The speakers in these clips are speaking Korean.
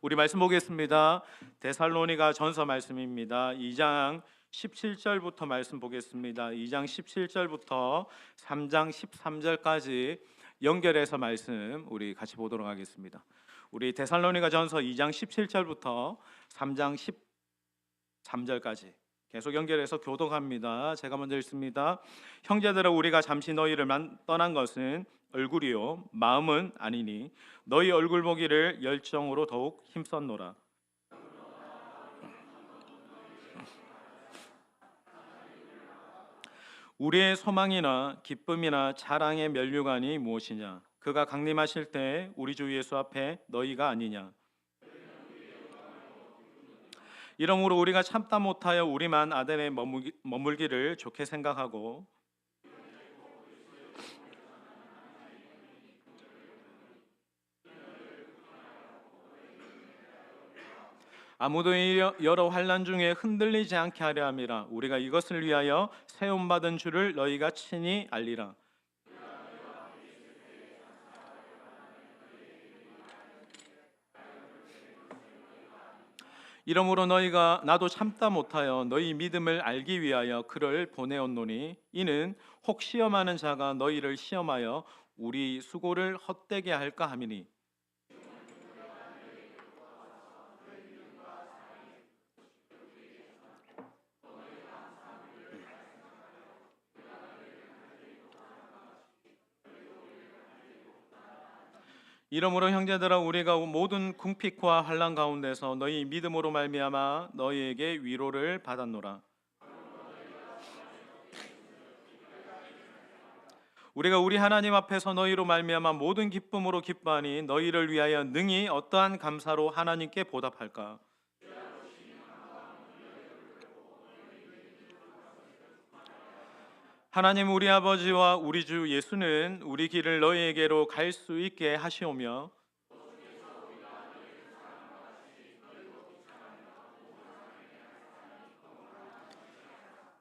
우리 말씀 보겠습니다. 데살로니가 전서 말씀입니다. 2장 17절부터 말씀 보겠습니다. 2장 17절부터 3장 13절까지 연결해서 말씀 우리 같이 보도록 하겠습니다. 우리 데살로니가 전서 2장 17절부터 3장 13절까지 계속 연결해서 교독합니다. 제가 먼저 읽습니다. 형제들아, 우리가 잠시 너희를 떠난 것은 얼굴이요 마음은 아니니 너희 얼굴 보기를 열정으로 더욱 힘썼노라. 우리의 소망이나 기쁨이나 자랑의 면류관이 무엇이냐? 그가 강림하실 때 우리 주 예수 앞에 너희가 아니냐? 이러므로 우리가 참다 못하여 우리만 아덴에 머물기를 좋게 생각하고 아무도 이 여러 환난 중에 흔들리지 않게 하려 함이라. 우리가 이것을 위하여 세움 받은 줄을 너희가 친히 알리라. 이러므로 너희가 나도 참다 못하여 너희 믿음을 알기 위하여 그를 보내었노니 이는 혹 시험하는 자가 너희를 시험하여 우리 수고를 헛되게 할까 함이니. 이러므로 형제들아, 우리가 모든 궁핍과 환난 가운데서 너희 믿음으로 말미암아 너희에게 위로를 받았노라. 우리가 우리 하나님 앞에서 너희로 말미암아 모든 기쁨으로 기뻐하니 너희를 위하여 능히 어떠한 감사로 하나님께 보답할까? 하나님 우리 아버지와 우리 주 예수는 우리 길을 너희에게로 갈 수 있게 하시오며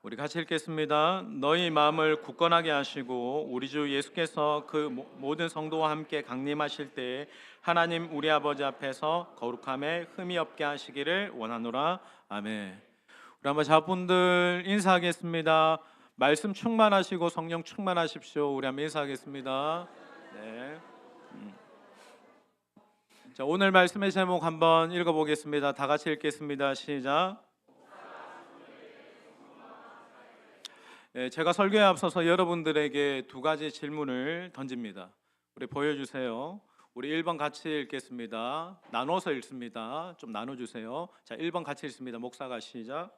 우리 같이 읽겠습니다. 너희 마음을 굳건하게 하시고 우리 주 예수께서 그 모든 성도와 함께 강림하실 때 하나님 우리 아버지 앞에서 거룩함에 흠이 없게 하시기를 원하노라. 아멘. 우리 한번 자분들 인사하겠습니다. 말씀 충만하시고 성령 충만하십시오. 우리 한번 인사하겠습니다. 네. 자, 오늘 말씀의 제목 한번 읽어보겠습니다. 다 같이 읽겠습니다. 시작. 네, 제가 설교에 앞서서 여러분들에게 두 가지 질문을 던집니다. 우리 보여주세요. 우리 1번 같이 읽겠습니다. 나눠서 읽습니다. 좀 나눠주세요. 자, 1번 같이 읽습니다. 목사가 시작.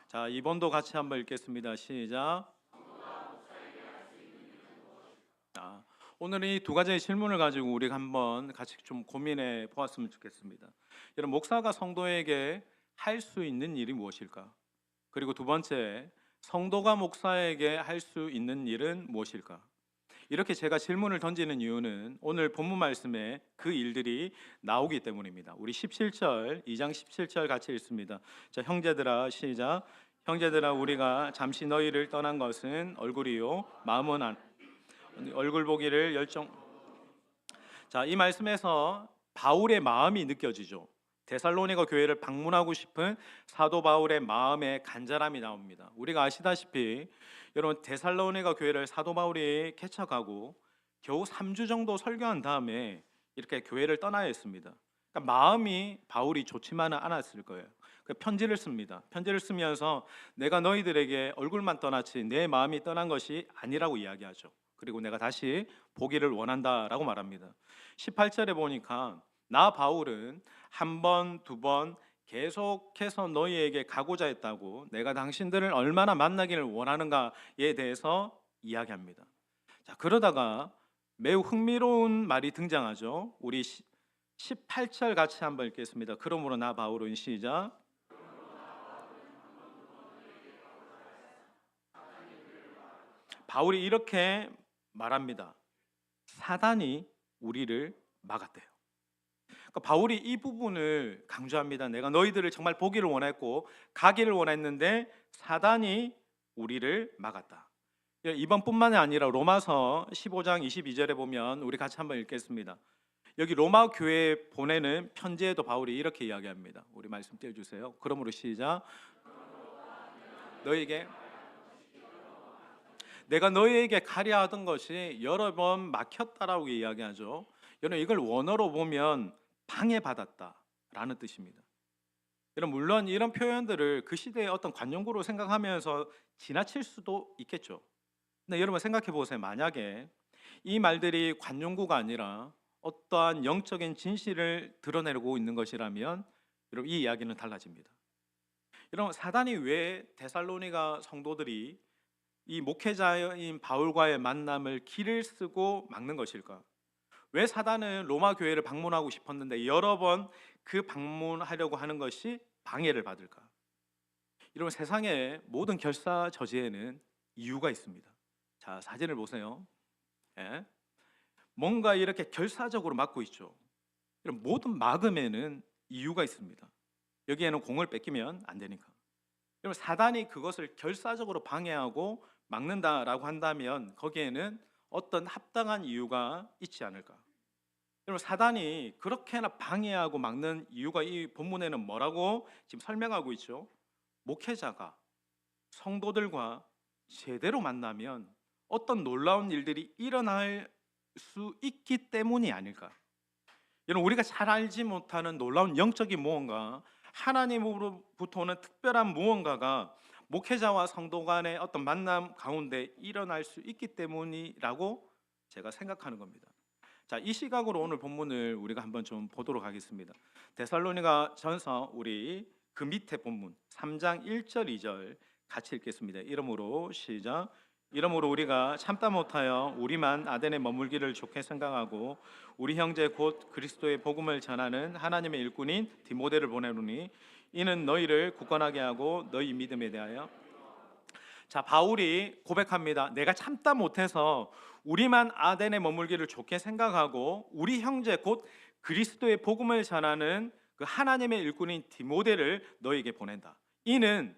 자, 2번도 같이 한번 읽겠습니다. 시작. 오늘 이 두 가지의 질문을 가지고 우리가 한번 같이 좀 고민해 보았으면 좋겠습니다. 여러분, 목사가 성도에게 할 수 있는 일이 무엇일까? 그리고 두 번째, 성도가 목사에게 할 수 있는 일은 무엇일까? 이렇게 제가 질문을 던지는 이유는 오늘 본문 말씀에 그 일들이 나오기 때문입니다. 우리 17절, 2장 17절 같이 읽습니다. 자, 형제들아 시작. 형제들아, 우리가 잠시 너희를 떠난 것은 얼굴이요 마음은 얼굴 보기를 열정. 자, 이 말씀에서 바울의 마음이 느껴지죠. 데살로니가 교회를 방문하고 싶은 사도 바울의 마음의 간절함이 나옵니다. 우리가 아시다시피 여러분, 데살로니가 교회를 사도 바울이 개척하고 겨우 3주 정도 설교한 다음에 이렇게 교회를 떠나야 했습니다. 그러니까 마음이 바울이 좋지만은 않았을 거예요. 편지를 씁니다. 편지를 쓰면서 내가 너희들에게 얼굴만 떠났지 내 마음이 떠난 것이 아니라고 이야기하죠. 그리고 내가 다시 보기를 원한다라고 말합니다. 18절에 보니까 나 바울은 한 번, 두 번 계속해서 너희에게 가고자 했다고, 내가 당신들을 얼마나 만나기를 원하는가에 대해서 이야기합니다. 자, 그러다가 매우 흥미로운 말이 등장하죠. 우리 18절 같이 한번 읽겠습니다. 그러므로 나 바울은 시작. 바울이 이렇게 말합니다. 사단이 우리를 막았대요. 그러니까 바울이 이 부분을 강조합니다. 내가 너희들을 정말 보기를 원했고 가기를 원했는데 사단이 우리를 막았다. 이번뿐만이 아니라 로마서 15장 22절에 보면 우리 같이 한번 읽겠습니다. 여기 로마 교회에 보내는 편지에도 바울이 이렇게 이야기합니다. 우리 말씀 띄워주세요. 그러므로 시작. 너에게 내가 너희에게 가려 하던 것이 여러 번 막혔다라고 이야기하죠. 여러분 이걸 원어로 보면 방해받았다라는 뜻입니다. 여러분 물론 이런 표현들을 그 시대의 어떤 관용구로 생각하면서 지나칠 수도 있겠죠. 근데 여러분 생각해 보세요. 만약에 이 말들이 관용구가 아니라 어떠한 영적인 진실을 드러내고 있는 것이라면 여러분 이 이야기는 달라집니다. 여러분 사단이 왜 데살로니가 성도들이 이 목회자인 바울과의 만남을 길을 쓰고 막는 것일까? 왜 사단은 로마 교회를 방문하고 싶었는데 여러 번 그 방문하려고 하는 것이 방해를 받을까? 여러분 세상의 모든 결사저지에는 이유가 있습니다. 자, 사진을 보세요. 예? 뭔가 이렇게 결사적으로 막고 있죠. 여러분 모든 막음에는 이유가 있습니다. 여기에는 공을 뺏기면 안 되니까. 여러분 사단이 그것을 결사적으로 방해하고 막는다라고 한다면 거기에는 어떤 합당한 이유가 있지 않을까? 여러분 사단이 그렇게나 방해하고 막는 이유가 이 본문에는 뭐라고 지금 설명하고 있죠? 목회자가 성도들과 제대로 만나면 어떤 놀라운 일들이 일어날 수 있기 때문이 아닐까? 여러분 우리가 잘 알지 못하는 놀라운 영적인 무언가, 하나님으로부터 오는 특별한 무언가가 목회자와 성도 간의 어떤 만남 가운데 일어날 수 있기 때문이라고 제가 생각하는 겁니다. 자, 이 시각으로 오늘 본문을 우리가 한번 좀 보도록 하겠습니다. 데살로니가 전서 우리 그 밑에 본문 3장 1절 2절 같이 읽겠습니다. 이러므로 시작. 이러므로 우리가 참다 못하여 우리만 아덴에 머물기를 좋게 생각하고 우리 형제 곧 그리스도의 복음을 전하는 하나님의 일꾼인 디모데를 보내노니 이는 너희를 굳건하게 하고 너희 믿음에 대하여. 자, 바울이 고백합니다. 내가 참다 못해서 우리만 아덴에 머물기를 좋게 생각하고 우리 형제 곧 그리스도의 복음을 전하는 그 하나님의 일꾼인 디모데를 너희에게 보낸다. 이는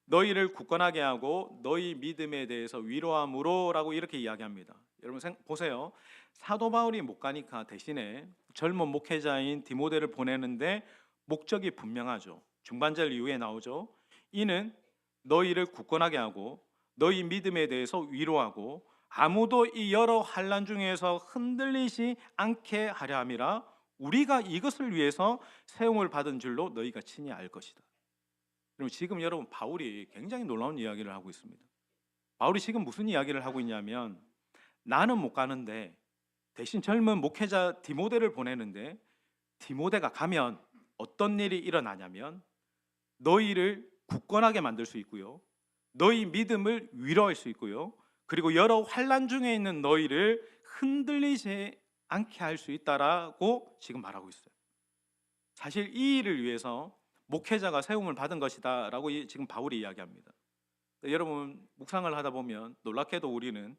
너희를 굳건하게 하고 너희 믿음에 대해서 위로함으로라고 이렇게 이야기합니다. 여러분 보세요. 사도 바울이 못 가니까 대신에 젊은 목회자인 디모데를 보내는데 목적이 분명하죠. 중반절 이후에 나오죠. 이는 너희를 굳건하게 하고 너희 믿음에 대해서 위로하고 아무도 이 여러 환난 중에서 흔들리지 않게 하려 함이라. 우리가 이것을 위해서 세움을 받은 줄로 너희가 친히 알 것이다. 그럼 지금 여러분 바울이 굉장히 놀라운 이야기를 하고 있습니다. 바울이 지금 무슨 이야기를 하고 있냐면 나는 못 가는데 대신 젊은 목회자 디모데를 보내는데 디모데가 가면 어떤 일이 일어나냐면 너희를 굳건하게 만들 수 있고요, 너희 믿음을 위로할 수 있고요, 그리고 여러 환난 중에 있는 너희를 흔들리지 않게 할 수 있다라고 지금 말하고 있어요. 사실 이 일을 위해서 목회자가 세움을 받은 것이다 라고 지금 바울이 이야기합니다. 여러분 묵상을 하다 보면 놀랍게도 우리는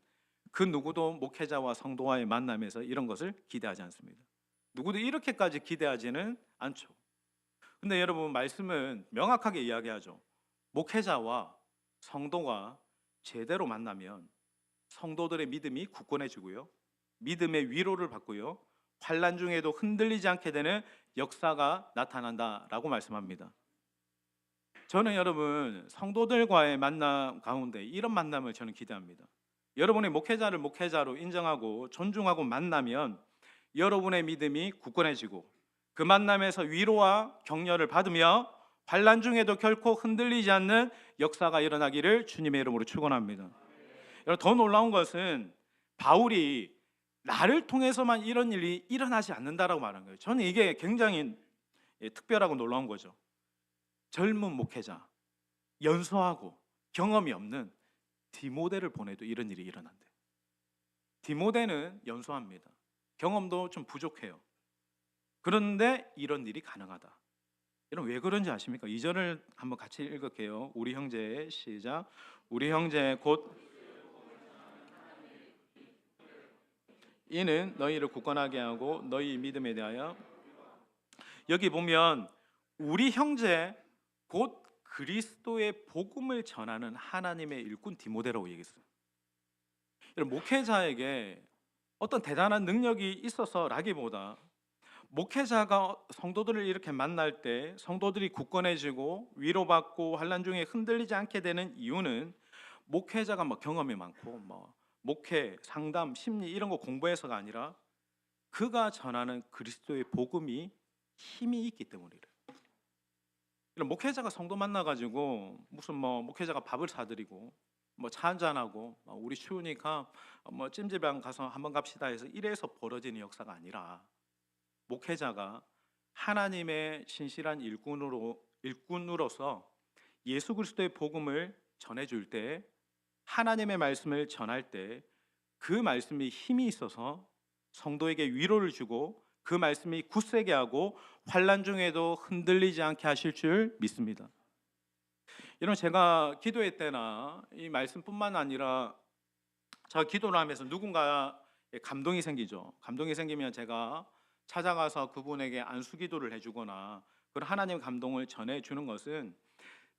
그 누구도 목회자와 성도와의 만남에서 이런 것을 기대하지 않습니다. 누구도 이렇게까지 기대하지는 않죠. 근데 여러분 말씀은 명확하게 이야기하죠. 목회자와 성도가 제대로 만나면 성도들의 믿음이 굳건해지고요, 믿음의 위로를 받고요, 환난 중에도 흔들리지 않게 되는 역사가 나타난다라고 말씀합니다. 저는 여러분 성도들과의 만남 가운데 이런 만남을 저는 기대합니다. 여러분의 목회자를 목회자로 인정하고 존중하고 만나면 여러분의 믿음이 굳건해지고 그 만남에서 위로와 격려를 받으며 환난 중에도 결코 흔들리지 않는 역사가 일어나기를 주님의 이름으로 축원합니다. 여러분 더 놀라운 것은 바울이 나를 통해서만 이런 일이 일어나지 않는다라고 말한 거예요. 저는 이게 굉장히 특별하고 놀라운 거죠. 젊은 목회자, 연소하고 경험이 없는 디모데를 보내도 이런 일이 일어난대. 디모데는 연소합니다. 경험도 좀 부족해요. 그런데 이런 일이 가능하다. 여러분 왜 그런지 아십니까? 2절을 한번 같이 읽을게요. 우리 형제 시작. 우리 형제 곧 이는 너희를 굳건하게 하고 너희 믿음에 대하여. 여기 보면 우리 형제 곧 그리스도의 복음을 전하는 하나님의 일꾼 디모데라고 얘기했어요. 여러분 목회자에게 어떤 대단한 능력이 있어서라기보다 목회자가 성도들을 이렇게 만날 때 성도들이 굳건해지고 위로받고 환난 중에 흔들리지 않게 되는 이유는 목회자가 뭐 경험이 많고 뭐 목회, 상담, 심리 이런 거 공부해서가 아니라 그가 전하는 그리스도의 복음이 힘이 있기 때문이래요. 이런 목회자가 성도 만나가지고 무슨 뭐 목회자가 밥을 사드리고 뭐 차 한잔하고 우리 추우니까 뭐 찜질방 가서 한번 갑시다 해서 이래서 벌어지는 역사가 아니라 목회자가 하나님의 신실한 일꾼으로서 예수 그리스도의 복음을 전해줄 때, 하나님의 말씀을 전할 때 그 말씀이 힘이 있어서 성도에게 위로를 주고 그 말씀이 굳세게 하고 환난 중에도 흔들리지 않게 하실 줄 믿습니다. 여러분, 제가 기도회 때나 이 말씀뿐만 아니라 제가 기도를 하면서 누군가 감동이 생기죠. 감동이 생기면 제가 찾아가서 그분에게 안수 기도를 해주거나 그런 하나님 감동을 전해주는 것은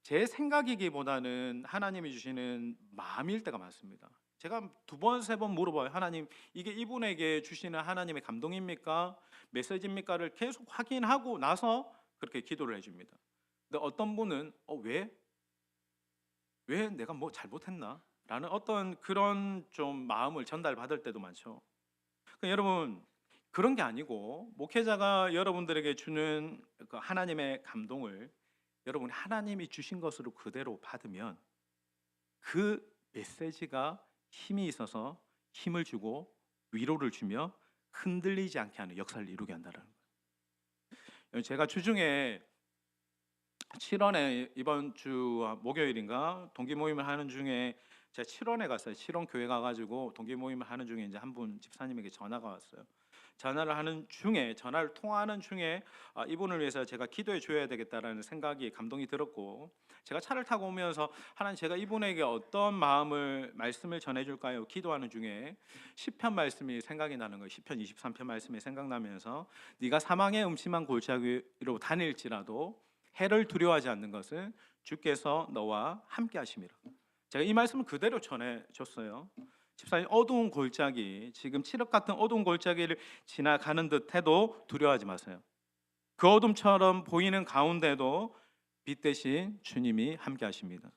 제 생각이기보다는 하나님이 주시는 마음일 때가 많습니다. 제가 두 번, 세 번 물어봐요. 하나님, 이게 이분에게 주시는 하나님의 감동입니까? 메시지입니까를 계속 확인하고 나서 그렇게 기도를 해줍니다. 근데 어떤 분은 왜 내가 뭐 잘못했나? 라는 어떤 그런 좀 마음을 전달받을 때도 많죠. 그러니까 여러분, 그런 게 아니고 목회자가 여러분들에게 주는 그 하나님의 감동을 여러분이 하나님이 주신 것으로 그대로 받으면 그 메시지가 힘이 있어서 힘을 주고 위로를 주며 흔들리지 않게 하는 역사를 이루게 한다는 거예요. 제가 주중에 7원에 이번 주 목요일인가 동기 모임을 하는 중에 제가 7원에 갔어요. 7원 교회 가가지고 동기 모임을 하는 중에 이제 한 분 집사님에게 전화가 왔어요. 전화를 통화하는 중에 이분을 위해서 제가 기도해 줘야 되겠다라는 생각이 감동이 들었고, 제가 차를 타고 오면서 하나님, 제가 이분에게 어떤 말씀을 전해줄까요? 기도하는 중에 시편 말씀이 생각이 나는 거예요. 시편 23편 말씀이 생각나면서 네가 사망의 음침한 골짜기로 다닐지라도 해를 두려워하지 않는 것은 주께서 너와 함께 하심이라. 제가 이 말씀을 그대로 전해줬어요. 집사님, 어두운 골짜기, 지금 칠흑 같은 어두운 골짜기를 지나가는 듯해도 두려워하지 마세요. 그 어둠처럼 보이는 가운데도 빛 대신 주님이 함께 하십니다.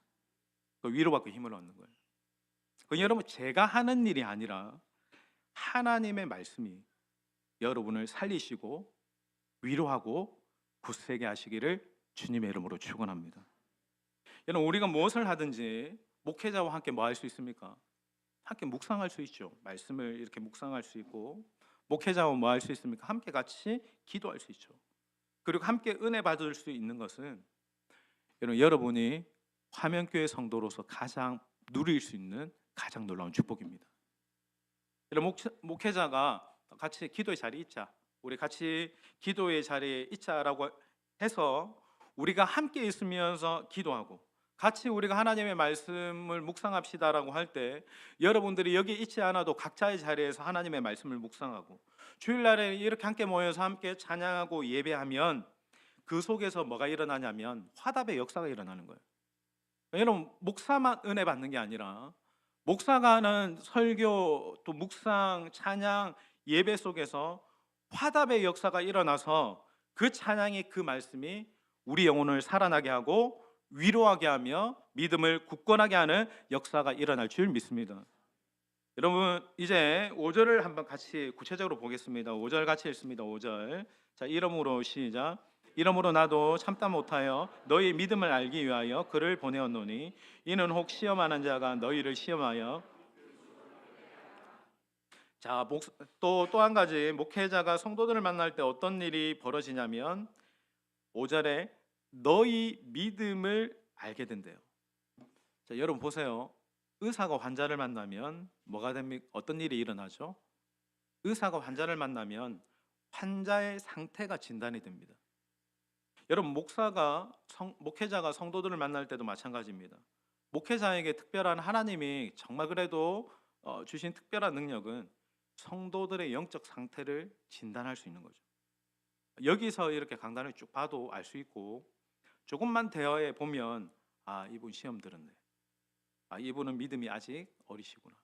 그 위로받고 힘을 얻는 거예요. 여러분, 제가 하는 일이 아니라 하나님의 말씀이 여러분을 살리시고 위로하고 굳세게 하시기를 주님의 이름으로 축원합니다. 여러분, 우리가 무엇을 하든지 목회자와 함께 뭐 할 수 있습니까? 함께 묵상할 수 있죠. 말씀을 이렇게 묵상할 수 있고, 목회자와 뭐 할 수 있습니까? 함께 같이 기도할 수 있죠. 그리고 함께 은혜 받을 수 있는 것은 여러분이 화면교회 성도로서 가장 누릴 수 있는 가장 놀라운 축복입니다. 목회자가 같이 기도의 자리에 있자, 우리 같이 기도의 자리에 있자라고 해서 우리가 함께 있으면서 기도하고 같이 우리가 하나님의 말씀을 묵상합시다라고 할 때, 여러분들이 여기 있지 않아도 각자의 자리에서 하나님의 말씀을 묵상하고 주일날에 이렇게 함께 모여서 함께 찬양하고 예배하면 그 속에서 뭐가 일어나냐면 화답의 역사가 일어나는 거예요. 여러분, 목사만 은혜 받는 게 아니라 목사가 하는 설교, 또 묵상, 찬양, 예배 속에서 화답의 역사가 일어나서 그 찬양이, 그 말씀이 우리 영혼을 살아나게 하고 위로하게 하며 믿음을 굳건하게 하는 역사가 일어날 줄 믿습니다. 여러분, 이제 5절을 한번 같이 구체적으로 보겠습니다. 5절 같이 읽습니다. 5절. 자, 이러므로 시작. 이러므로 나도 참다 못하여 너희 믿음을 알기 위하여 그를 보내었노니 이는 혹 시험하는 자가 너희를 시험하여. 자, 또 한 가지, 목회자가 성도들을 만날 때 어떤 일이 벌어지냐면 5절에 너희 믿음을 알게 된대요. 자, 여러분 보세요. 의사가 환자를 만나면 뭐가 됩니까? 어떤 일이 일어나죠? 의사가 환자를 만나면 환자의 상태가 진단이 됩니다. 여러분, 목회자가 성도들을 만날 때도 마찬가지입니다. 목회자에게 특별한 하나님이 정말 그래도 주신 특별한 능력은 성도들의 영적 상태를 진단할 수 있는 거죠. 여기서 이렇게 강단을 쭉 봐도 알 수 있고, 조금만 대화해 보면 이분 시험 들었네, 이분은 믿음이 아직 어리시구나,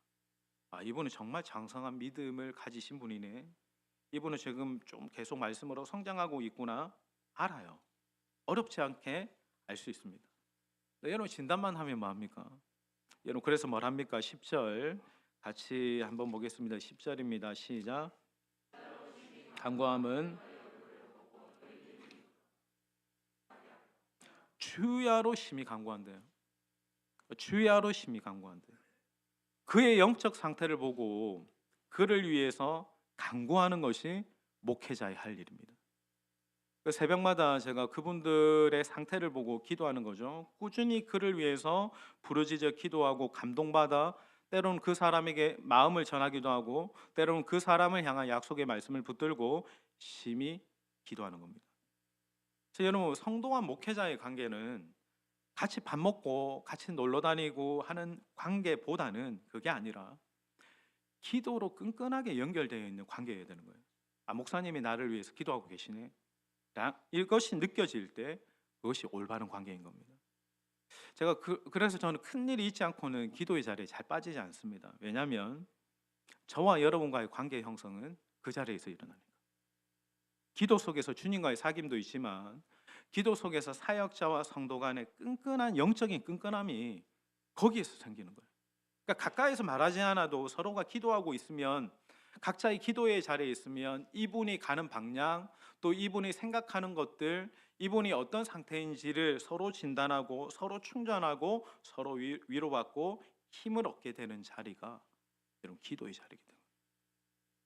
이분은 정말 장성한 믿음을 가지신 분이네, 이분은 지금 좀 계속 말씀으로 성장하고 있구나 알아요. 어렵지 않게 알 수 있습니다. 네, 여러분 진단만 하면 뭐합니까? 여러분 그래서 뭘 합니까? 10절 같이 한번 보겠습니다. 10절입니다. 시작. 간구함은 주야로 심히 간구한대요. 주야로 심히 간구한대요. 그의 영적 상태를 보고 그를 위해서 간구하는 것이 목회자의 할 일입니다. 그 새벽마다 제가 그분들의 상태를 보고 기도하는 거죠. 꾸준히 그를 위해서 부르짖어 기도하고 감동받아 때로는 그 사람에게 마음을 전하기도 하고 때로는 그 사람을 향한 약속의 말씀을 붙들고 심히 기도하는 겁니다. 그래서 여러분 성도와 목회자의 관계는 같이 밥 먹고 같이 놀러 다니고 하는 관계보다는 그게 아니라 기도로 끈끈하게 연결되어 있는 관계여야 되는 거예요. 아, 목사님이 나를 위해서 기도하고 계시네. 이것이 느껴질 때 그것이 올바른 관계인 겁니다. 제가 그래서 저는 큰 일이 있지 않고는 기도의 자리에 잘 빠지지 않습니다. 왜냐하면 저와 여러분과의 관계 형성은 그 자리에서 일어납니다. 기도 속에서 주님과의 사귐도 있지만 기도 속에서 사역자와 성도 간의 끈끈한 영적인 끈끈함이 거기에서 생기는 거예요. 그러니까 가까이서 말하지 않아도 서로가 기도하고 있으면 각자의 기도의 자리에 있으면 이분이 가는 방향 또 이분이 생각하는 것들 이분이 어떤 상태인지를 서로 진단하고 서로 충전하고 서로 위로받고 힘을 얻게 되는 자리가 여러분 기도의 자리이기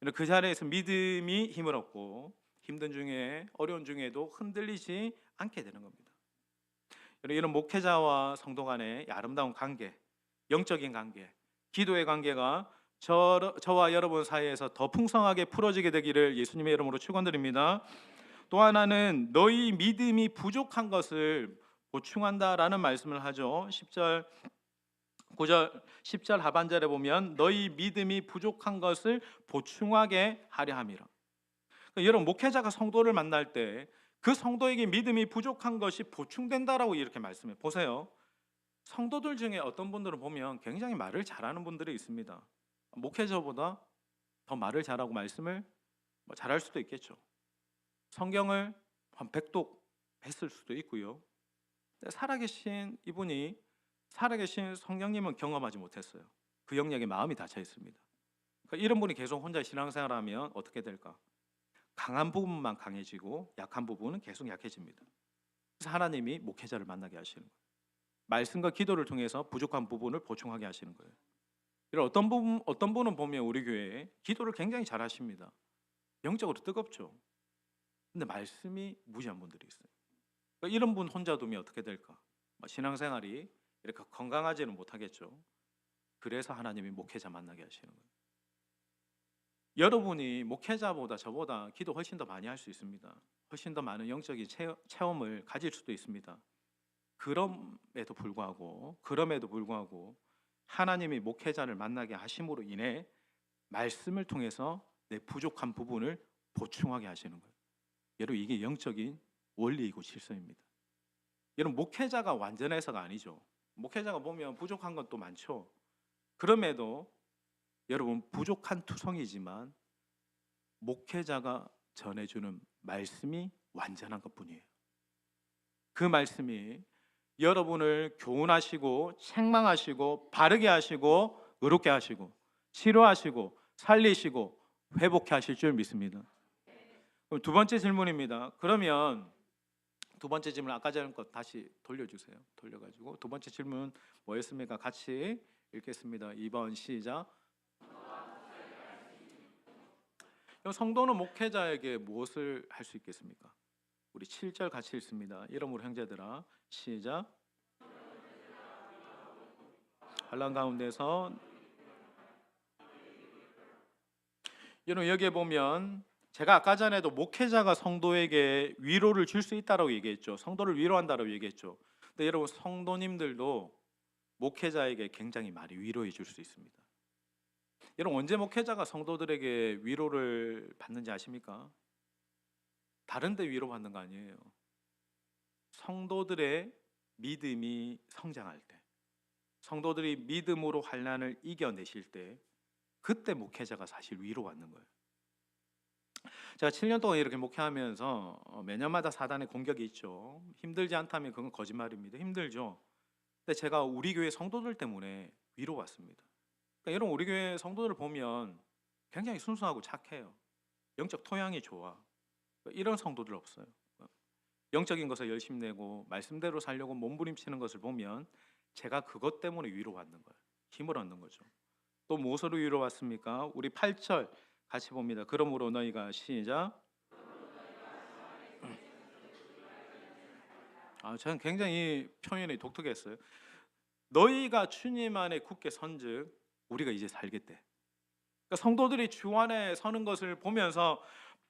때문에 그 자리에서 믿음이 힘을 얻고 힘든 중에 어려운 중에도 흔들리지 않게 되는 겁니다. 이런 목회자와 성도 간의 아름다운 관계, 영적인 관계, 기도의 관계가 저와 여러분 사이에서 더 풍성하게 풀어지게 되기를 예수님의 이름으로 축원드립니다. 또 하나는 너희 믿음이 부족한 것을 보충한다라는 말씀을 하죠. 10절 9절 10절 하반절에 보면 너희 믿음이 부족한 것을 보충하게 하려 함이라. 그러니까 여러분 목회자가 성도를 만날 때 그 성도에게 믿음이 부족한 것이 보충된다라고 이렇게 말씀해 보세요. 성도들 중에 어떤 분들은 보면 굉장히 말을 잘하는 분들이 있습니다. 목회자보다 더 말을 잘하고 말씀을 잘할 수도 있겠죠. 성경을 한 100독 했을 수도 있고요. 살아계신 이분이 살아계신 성령님은 경험하지 못했어요. 그 영역에 마음이 닫혀 있습니다. 그러니까 이런 분이 계속 혼자 신앙생활하면 어떻게 될까? 강한 부분만 강해지고 약한 부분은 계속 약해집니다. 그래서 하나님이 목회자를 만나게 하시는 거예요. 말씀과 기도를 통해서 부족한 부분을 보충하게 하시는 거예요. 이런 어떤 분은 보면 우리 교회에 기도를 굉장히 잘하십니다. 영적으로 뜨겁죠. 근데 말씀이 무지한 분들이 있어요. 그러니까 이런 분 혼자 두면 어떻게 될까? 신앙생활이 이렇게 건강하지는 못하겠죠. 그래서 하나님이 목회자 만나게 하시는 거예요. 여러분이 목회자보다 저보다 기도 훨씬 더 많이 할 수 있습니다. 훨씬 더 많은 영적인 체험을 가질 수도 있습니다. 그럼에도 불구하고 하나님이 목회자를 만나게 하심으로 인해 말씀을 통해서 내 부족한 부분을 보충하게 하시는 거예요. 여러분 이게 영적인 원리이고 질서입니다. 여러분 목회자가 완전해서가 아니죠. 목회자가 보면 부족한 건 또 많죠. 그럼에도 여러분 부족한 투성이지만 목회자가 전해주는 말씀이 완전한 것뿐이에요. 그 말씀이 여러분을 교훈하시고 책망하시고 바르게 하시고 의롭게 하시고 치료하시고 살리시고 회복해 하실 줄 믿습니다. 그럼 두 번째 질문입니다. 그러면 두 번째 질문 아까 전에 것 다시 돌려주세요. 돌려가지고 두 번째 질문 뭐였습니까? 같이 읽겠습니다. 2번 시작. 성도는 목회자에게 무엇을 할 수 있겠습니까? 우리 7절 같이 읽습니다. 이러므로 형제들아 시작. 환난 가운데서 여러분 여기에 보면 제가 아까 전에도 목회자가 성도에게 위로를 줄 수 있다라고 얘기했죠. 성도를 위로한다라고 얘기했죠. 근데 여러분 성도님들도 목회자에게 굉장히 많이 위로해 줄 수 있습니다. 여러분 언제 목회자가 성도들에게 위로를 받는지 아십니까? 다른 데 위로받는 거 아니에요. 성도들의 믿음이 성장할 때, 성도들이 믿음으로 환난을 이겨내실 때, 그때 목회자가 사실 위로받는 거예요. 제가 7년 동안 이렇게 목회하면서 매년마다 사단의 공격이 있죠. 힘들지 않다면 그건 거짓말입니다. 힘들죠. 근데 제가 우리 교회 성도들 때문에 위로받습니다. 그러니까 이런 우리 교회 성도들을 보면 굉장히 순수하고 착해요. 영적 토양이 좋아. 이런 성도들 없어요. 영적인 것을 열심히 내고 말씀대로 살려고 몸부림치는 것을 보면 제가 그것 때문에 위로받는 거예요. 힘을 얻는 거죠. 또 무엇으로 위로받습니까? 우리 8절 같이 봅니다. 그러므로 너희가 시작. 저는 굉장히 표현이 독특했어요. 너희가 주님 안에 굳게 선즉 우리가 이제 살겠대. 그러니까 성도들이 주 안에 서는 것을 보면서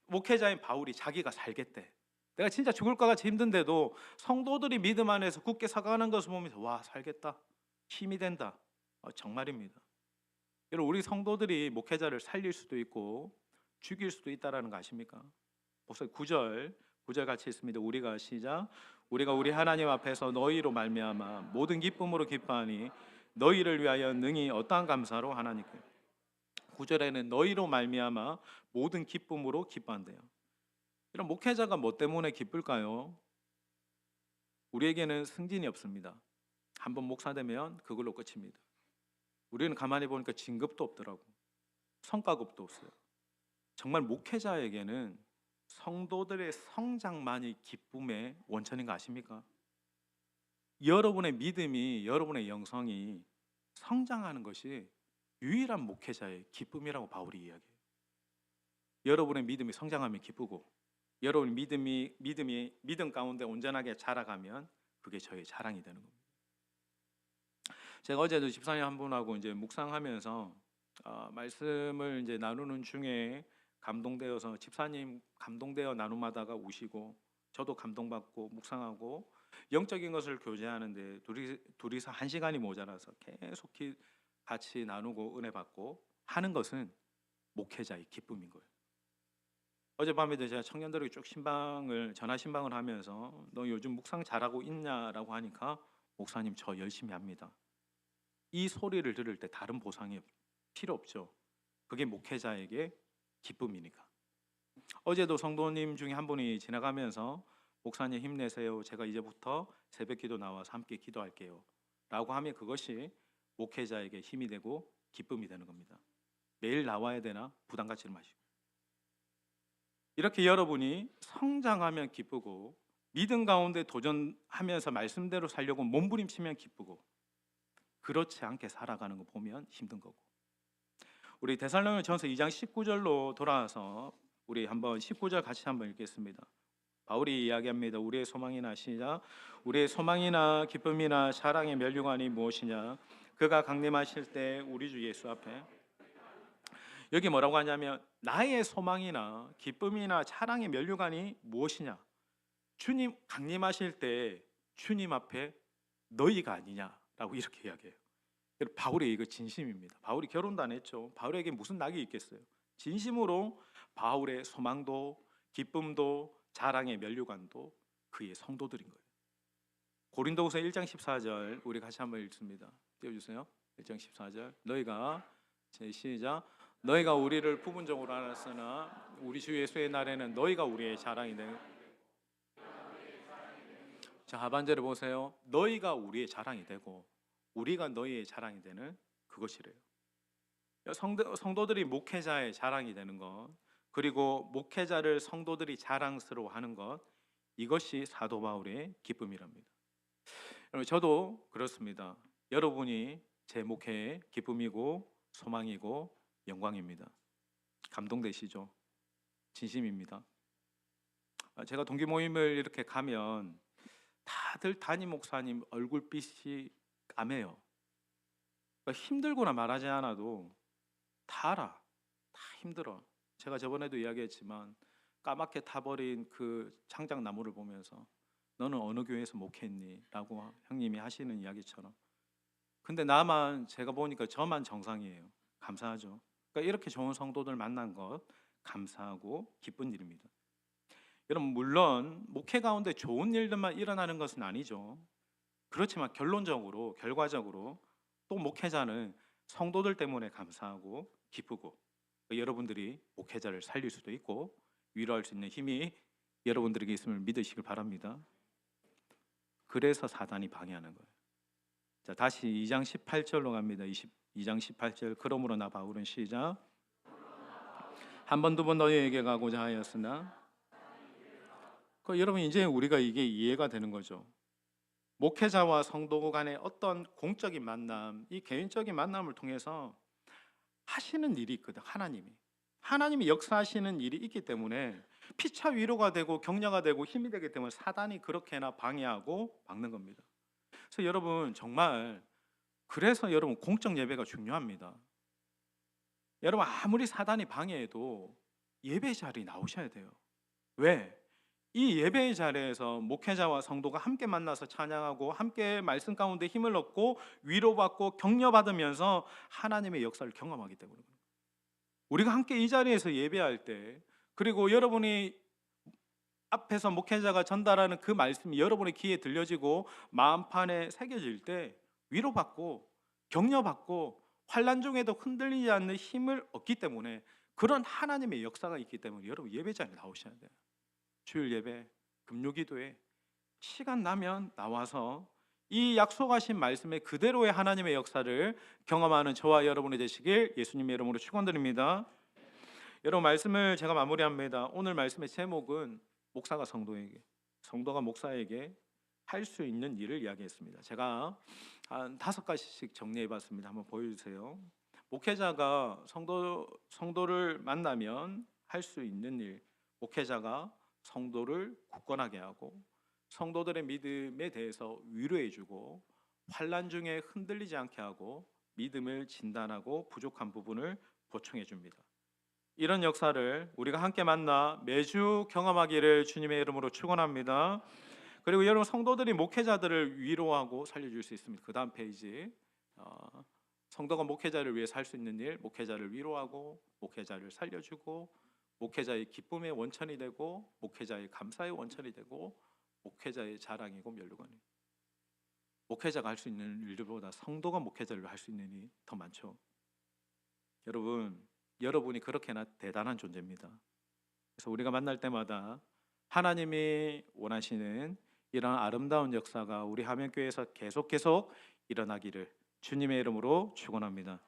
목회자인 바울이 자기가 살겠대. 내가 진짜 죽을 것 같이 힘든데도 성도들이 믿음 안에서 굳게 서가는 것을 보면서 와 살겠다. 힘이 된다. 정말입니다. 여러분 우리 성도들이 목회자를 살릴 수도 있고 죽일 수도 있다라는 거 아십니까? 벌써 9절 같이 있습니다. 우리가 시작. 우리가 우리 하나님 앞에서 너희로 말미암아 모든 기쁨으로 기뻐하니 너희를 위하여 능히 어떠한 감사로 하나님께 9절에는 너희로 말미암아 모든 기쁨으로 기뻐한대요. 이런 목회자가 뭐 때문에 기쁠까요? 우리에게는 승진이 없습니다. 한번 목사 되면 그걸로 끝입니다. 우리는 가만히 보니까 진급도 없더라고. 성과급도 없어요. 정말 목회자에게는 성도들의 성장만이 기쁨의 원천인 거 아십니까? 여러분의 믿음이, 여러분의 영성이 성장하는 것이 유일한 목회자의 기쁨이라고 바울이 이야기해요. 여러분의 믿음이 성장하면 기쁘고 여러분 믿음 가운데 온전하게 자라가면 그게 저의 자랑이 되는 겁니다. 제가 어제도 집사님 한 분하고 이제 묵상하면서 말씀을 이제 나누는 중에 감동되어서 집사님 감동되어 나눔하다가 우시고 저도 감동받고 묵상하고 영적인 것을 교제하는데 둘이서 1시간이 모자라서 계속 같이 나누고 은혜 받고 하는 것은 목회자의 기쁨인 거예요. 어젯밤에도 제가 청년들에게 쭉 전화 신방을 하면서 너 요즘 묵상 잘하고 있냐라고 하니까 목사님 저 열심히 합니다. 이 소리를 들을 때 다른 보상이 필요 없죠. 그게 목회자에게 기쁨이니까. 어제도 성도님 중에 한 분이 지나가면서 목사님 힘내세요. 제가 이제부터 새벽 기도 나와서 함께 기도할게요. 라고 하면 그것이 목회자에게 힘이 되고 기쁨이 되는 겁니다. 매일 나와야 되나 부담 갖지 마시고. 이렇게 여러분이 성장하면 기쁘고 믿음 가운데 도전하면서 말씀대로 살려고 몸부림치면 기쁘고 그렇지 않게 살아가는 거 보면 힘든 거고. 우리 데살로니가전서 2장 19절로 돌아와서 우리 한번 19절 같이 한번 읽겠습니다. 바울이 이야기합니다. 우리의 소망이나 시작. 우리의 소망이나 기쁨이나 사랑의 면류관이 무엇이냐? 그가 강림하실 때 우리 주 예수 앞에 여기 뭐라고 하냐면 나의 소망이나 기쁨이나 사랑의 면류관이 무엇이냐? 주님 강림하실 때 주님 앞에 너희가 아니냐라고 이렇게 이야기해요. 바울이 이거 진심입니다. 바울이 결혼도 안 했죠. 바울에게 무슨 낙이 있겠어요? 진심으로 바울의 소망도 기쁨도 자랑의 면류관도 그의 성도들인 거예요. 고린도후서 1장 14절 우리 같이 한번 읽습니다. 띄워주세요. 1장 14절 너희가 제 시작 너희가 우리를 부분적으로 알았으나 우리 주 예수의 날에는 너희가 우리의 자랑이 되는 자 하반절을 보세요. 너희가 우리의 자랑이 되고 우리가 너희의 자랑이 되는 그것이래요. 성도들이 목회자의 자랑이 되는 것 그리고 목회자를 성도들이 자랑스러워하는 것 이것이 사도 바울의 기쁨이랍니다. 여러분 저도 그렇습니다. 여러분이 제 목회의 기쁨이고 소망이고 영광입니다. 감동되시죠? 진심입니다. 제가 동기 모임을 이렇게 가면 다들 담임 목사님 얼굴빛이 까매요. 그러니까 힘들거나 말하지 않아도 다 알아. 다 힘들어. 제가 저번에도 이야기했지만 까맣게 타버린 그 창작나무를 보면서 너는 어느 교회에서 목회했니? 라고 형님이 하시는 이야기처럼 근데 나만 제가 보니까 저만 정상이에요. 감사하죠. 그러니까 이렇게 좋은 성도들 만난 것 감사하고 기쁜 일입니다. 여러분 물론 목회 가운데 좋은 일들만 일어나는 것은 아니죠. 그렇지만 결과적으로 또 목회자는 성도들 때문에 감사하고 기쁘고 여러분들이 목회자를 살릴 수도 있고 위로할 수 있는 힘이 여러분들에게 있음을 믿으시길 바랍니다. 그래서 사단이 방해하는 거예요. 자, 다시 2장 18절로 갑니다. 2장 18절. 그러므로 나 바울은 시작. 한 번 두 번 너희에게 가고자 하였으나 여러분 이제 우리가 이게 이해가 되는 거죠. 목회자와 성도 간의 어떤 공적인 만남, 이 개인적인 만남을 통해서 하시는 일이 있거든. 하나님이 역사하시는 일이 있기 때문에 피차 위로가 되고 격려가 되고 힘이 되기 때문에 사단이 그렇게나 방해하고 막는 겁니다. 그래서 여러분 정말 그래서 여러분 공적 예배가 중요합니다. 여러분 아무리 사단이 방해해도 예배 자리에 나오셔야 돼요. 왜? 이 예배의 자리에서 목회자와 성도가 함께 만나서 찬양하고 함께 말씀 가운데 힘을 얻고 위로받고 격려받으면서 하나님의 역사를 경험하기 때문에 우리가 함께 이 자리에서 예배할 때 그리고 여러분이 앞에서 목회자가 전달하는 그 말씀이 여러분의 귀에 들려지고 마음판에 새겨질 때 위로받고 격려받고 환난 중에도 흔들리지 않는 힘을 얻기 때문에 그런 하나님의 역사가 있기 때문에 여러분 예배자리에 나오셔야 돼요. 주일 예배, 금요기도에 시간 나면 나와서 이 약속하신 말씀의 그대로의 하나님의 역사를 경험하는 저와 여러분이 되시길 예수님의 이름으로 축원드립니다. 여러분 말씀을 제가 마무리합니다. 오늘 말씀의 제목은 목사가 성도에게, 성도가 목사에게 할 수 있는 일을 이야기했습니다. 제가 한 5가지씩 정리해봤습니다. 한번 보여주세요. 목회자가 성도를 만나면 할 수 있는 일, 목회자가 성도를 굳건하게 하고 성도들의 믿음에 대해서 위로해주고 환난 중에 흔들리지 않게 하고 믿음을 진단하고 부족한 부분을 보충해줍니다. 이런 역사를 우리가 함께 만나 매주 경험하기를 주님의 이름으로 축원합니다. 그리고 여러분 성도들이 목회자들을 위로하고 살려줄 수 있습니다. 그 다음 페이지 성도가 목회자를 위해서 할 수 있는 일, 목회자를 위로하고 목회자를 살려주고 목회자의 기쁨의 원천이 되고 목회자의 감사의 원천이 되고 목회자의 자랑이고 면류관이 목회자가 할 수 있는 일들보다 성도가 목회자를 할 수 있는 일이 더 많죠. 여러분이 그렇게나 대단한 존재입니다. 그래서 우리가 만날 때마다 하나님이 원하시는 이런 아름다운 역사가 우리 화면교회에서 계속 일어나기를 주님의 이름으로 축원합니다.